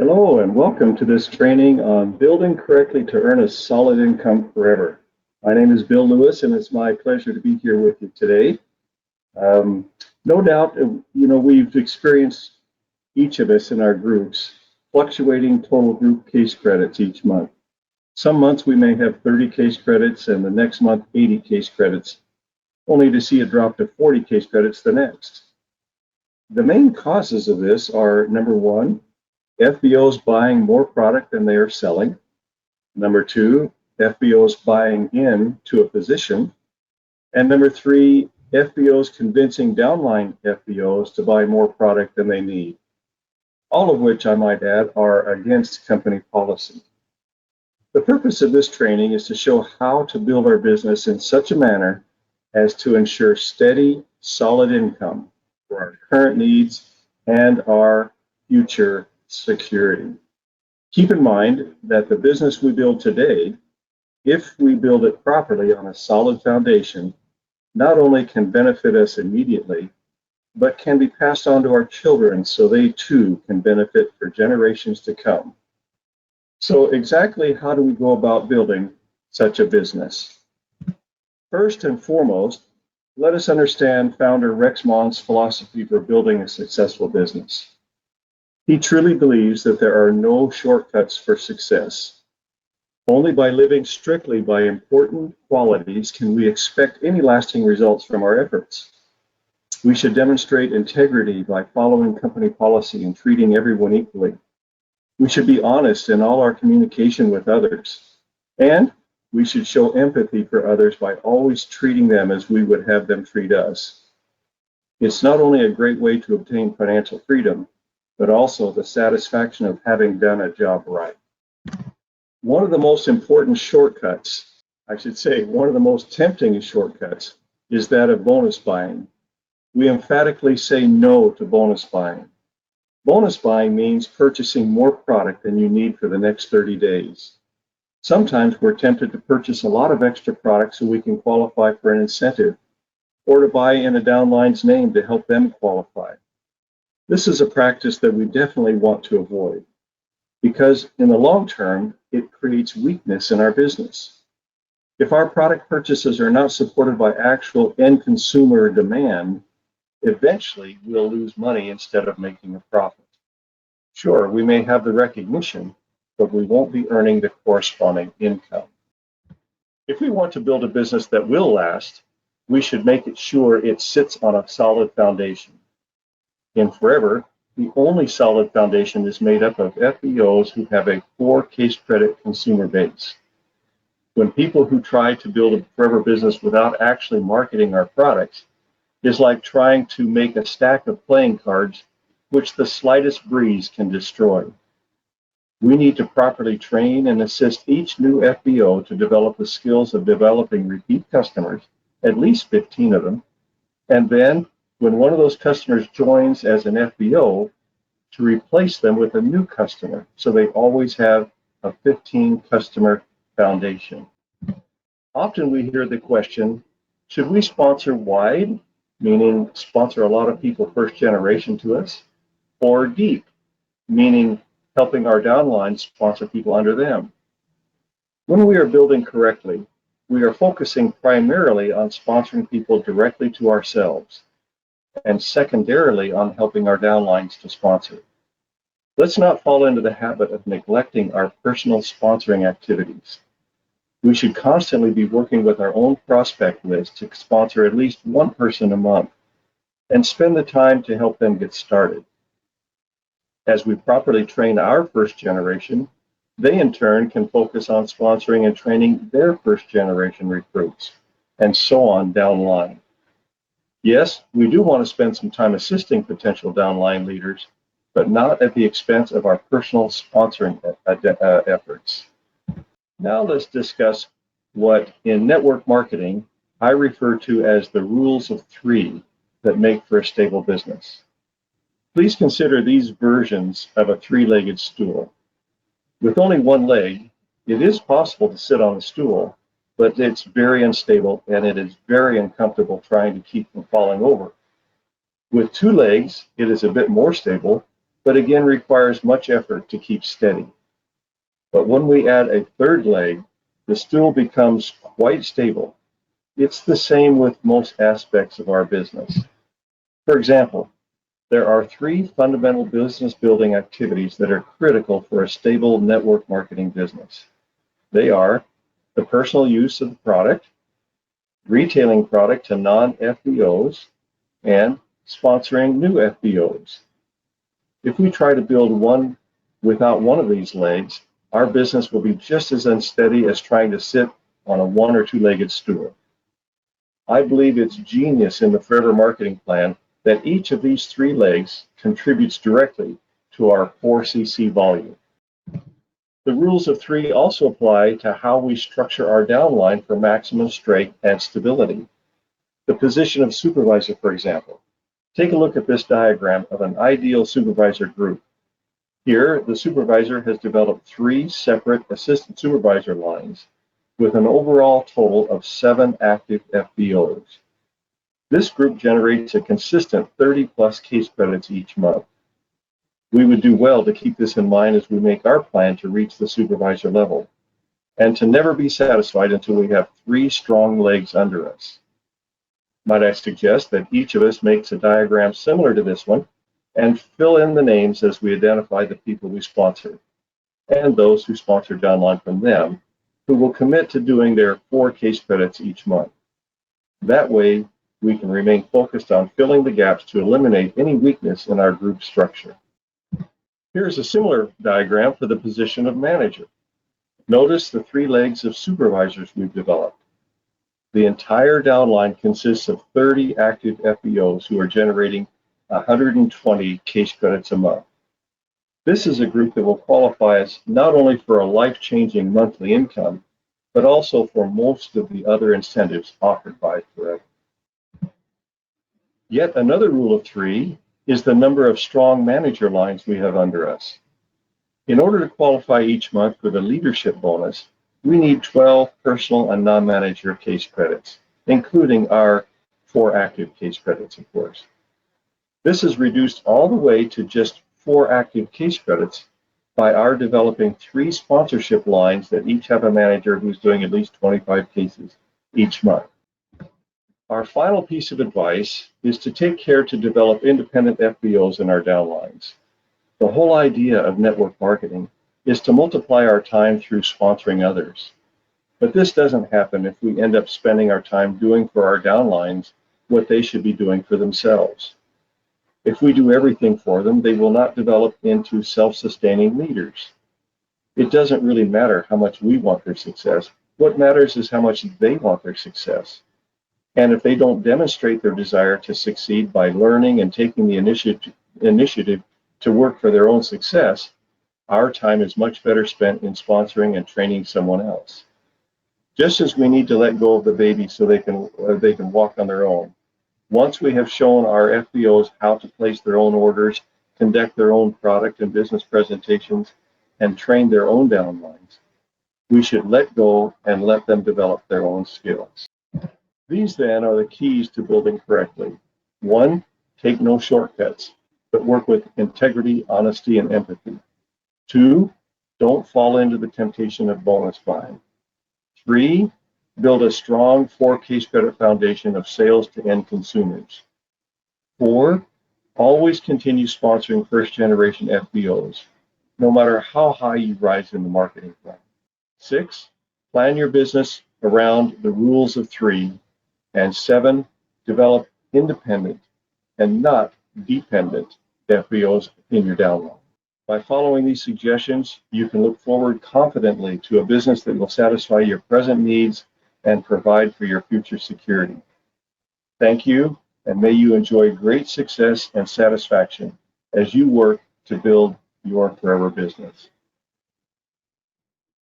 Hello and welcome to this training on building correctly to earn a solid income forever. My name is Bill Lewis and it's my pleasure to be here with you today. Um, no doubt, we've experienced each of us in our groups fluctuating total group case credits each month. Some months we may have 30 case credits and the next month 80 case credits, only to see it drop to 40 case credits the next. The main causes of this are number one, FBOs buying more product than they are selling. Number two, FBOs buying into a position. And number three, FBOs convincing downline FBOs to buy more product than they need. All of which, I might add, are against company policy. The purpose of this training is to show how to build our business in such a manner as to ensure steady, solid income for our current needs and our future security. Keep in mind that the business we build today, if we build it properly on a solid foundation, not only can benefit us immediately, but can be passed on to our children so they too can benefit for generations to come. So exactly how do we go about building such a business? First and foremost, let us understand founder Rex Mond's philosophy for building a successful business. He truly believes that there are no shortcuts for success. Only by living strictly by important qualities can we expect any lasting results from our efforts. We should demonstrate integrity by following company policy and treating everyone equally. We should be honest in all our communication with others. And we should show empathy for others by always treating them as we would have them treat us. It's not only a great way to obtain financial freedom, but also the satisfaction of having done a job right. One of the most important shortcuts, I should say, one of the most tempting shortcuts is that of bonus buying. We emphatically say no to bonus buying. Bonus buying means purchasing more product than you need for the next 30 days. Sometimes we're tempted to purchase a lot of extra product so we can qualify for an incentive, or to buy in a downline's name to help them qualify. This is a practice that we definitely want to avoid because in the long term, it creates weakness in our business. If our product purchases are not supported by actual end consumer demand, eventually we'll lose money instead of making a profit. Sure, we may have the recognition, but we won't be earning the corresponding income. If we want to build a business that will last, we should make it sure it sits on a solid foundation. In Forever, the only solid foundation is made up of FBOs who have a 4 case credit consumer base. When people who try to build a Forever business without actually marketing our products is like trying to make a stack of playing cards which the slightest breeze can destroy. We need to properly train and assist each new FBO to develop the skills of developing repeat customers, at least 15 of them, and then when one of those customers joins as an FBO, to replace them with a new customer so they always have a 15 customer foundation. Often we hear the question, should we sponsor wide, meaning sponsor a lot of people first generation to us, or deep, meaning helping our downline sponsor people under them? When we are building correctly, we are focusing primarily on sponsoring people directly to ourselves, and secondarily on helping our downlines to sponsor. Let's not fall into the habit of neglecting our personal sponsoring activities. We should constantly be working with our own prospect list to sponsor at least one person a month and spend the time to help them get started. As we properly train our first generation, they in turn can focus on sponsoring and training their first generation recruits, and so on down the line. Yes, we do want to spend some time assisting potential downline leaders, but not at the expense of our personal sponsoring efforts. Now let's discuss what in network marketing I refer to as the rules of 3 that make for a stable business. Please consider these versions of a 3-legged stool. With only one leg, it is possible to sit on a stool, but it's very unstable and it is very uncomfortable trying to keep from falling over. With 2 legs, it is a bit more stable, but again requires much effort to keep steady. But when we add a third leg, the stool becomes quite stable. It's the same with most aspects of our business. For example, there are three fundamental business building activities that are critical for a stable network marketing business. They are the personal use of the product, retailing product to non-FBOs, and sponsoring new FBOs. If we try to build one without one of these legs, our business will be just as unsteady as trying to sit on a one or two-legged stool. I believe it's genius in the Forever Marketing Plan that each of these three legs contributes directly to our 4cc volume. The rules of three also apply to how we structure our downline for maximum strength and stability. The position of supervisor, for example. Take a look at this diagram of an ideal supervisor group. Here, the supervisor has developed three separate assistant supervisor lines with an overall total of 7 active FBOs. This group generates a consistent 30+ case credits each month. We would do well to keep this in mind as we make our plan to reach the supervisor level, and to never be satisfied until we have 3 strong legs under us. Might I suggest that each of us makes a diagram similar to this one and fill in the names as we identify the people we sponsor, and those who sponsor downline from them, who will commit to doing their 4 case credits each month. That way, we can remain focused on filling the gaps to eliminate any weakness in our group structure. Here's a similar diagram for the position of manager. Notice the 3 legs of supervisors we've developed. The entire downline consists of 30 active FBOs who are generating 120 case credits a month. This is a group that will qualify us not only for a life-changing monthly income, but also for most of the other incentives offered by Forever. Yet another rule of 3 is the number of strong manager lines we have under us. In order to qualify each month for the leadership bonus, we need 12 personal and non-manager case credits, including our 4 active case credits, of course. This is reduced all the way to just 4 active case credits by our developing 3 sponsorship lines that each have a manager who's doing at least 25 cases each month. Our final piece of advice is to take care to develop independent FBOs in our downlines. The whole idea of network marketing is to multiply our time through sponsoring others. But this doesn't happen if we end up spending our time doing for our downlines what they should be doing for themselves. If we do everything for them, they will not develop into self-sustaining leaders. It doesn't really matter how much we want their success. What matters is how much they want their success. And if they don't demonstrate their desire to succeed by learning and taking the initiative to work for their own success, our time is much better spent in sponsoring and training someone else. Just as we need to let go of the baby so they can walk on their own, once we have shown our FBOs how to place their own orders, conduct their own product and business presentations, and train their own downlines, we should let go and let them develop their own skills. These then are the keys to building correctly. 1, take no shortcuts, but work with integrity, honesty, and empathy. 2, don't fall into the temptation of bonus buying. 3, build a strong 4 case credit foundation of sales to end consumers. 4, always continue sponsoring first generation FBOs, no matter how high you rise in the marketing plan. 6, plan your business around the rules of 3. And 7, develop independent and not dependent FBOs in your downline. By following these suggestions, you can look forward confidently to a business that will satisfy your present needs and provide for your future security. Thank you, and may you enjoy great success and satisfaction as you work to build your Forever business.